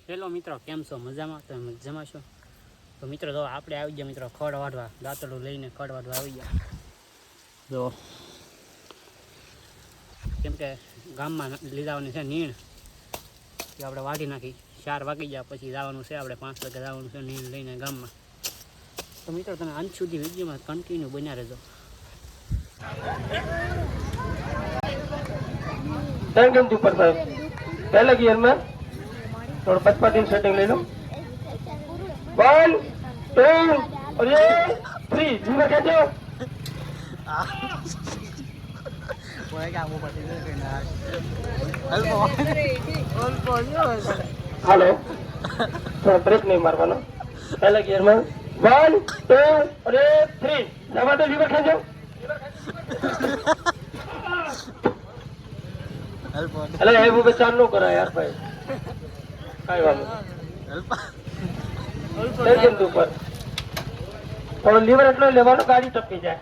Hello મિત્રો, કેમ છો? મજામાં? તો મજામાં છો? તો મિત્રો જો આપણે આવી ગયા મિત્રો ખડ વાઢવા, દાંતડું લઈને ખડ વાઢવા આવી ગયા. જો કેમ કે ગામમાં લીધાવાની છે નીણ, એ આપણે વાઢી નાખી. 4 વાગી ગયા પછી જવાનું છે, આપણે 5 વાગે જવાનું છે નીણ લઈને ગામમાં. તો મિત્રો તમે અંત સુધી વિડીયોમાં કન્ટિન્યુ બન્યા રહેજો. सेकंड ऊपर साहब पहले गियर में थोड़ा 5 दिन सेटिंग ले लो 1 2 और ये 3 जीवा कहते हो हेलो थोड़ा ब्रेक नहीं मारवाना पहले गियर में 1 2 और ये 3 जमा तो लीवर खेचो अरे ये वो बेचार नो करा यार भाई काय वाला सेकंड ऊपर और लीवर એટલો લેવાનો ગાડી ટપકી જાય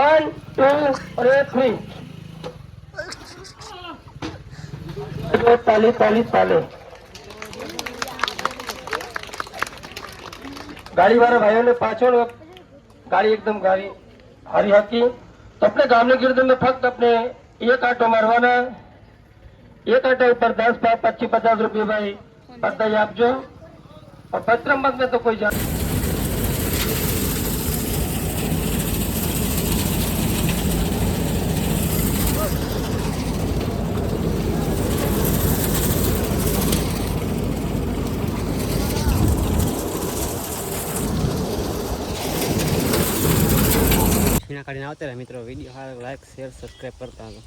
1 2 और 3 जो ताली गाड़ी वाला भाइयों ने पाछળ गाड़ी एकदम गाड़ी हरी हकी तो अपने गांव में गिरदे में फक्त अपने एक आटो मारवाना एक आटो ऊपर 10 25 50 रुपये भाई पड़ता है आप जो और पत्रम मत में तो कोई जा કાઢીને આવતા રહ્યા મિત્રો. વિડીયો સારો લાઈક શેર સબસ્ક્રાઈબ કરતા હતો.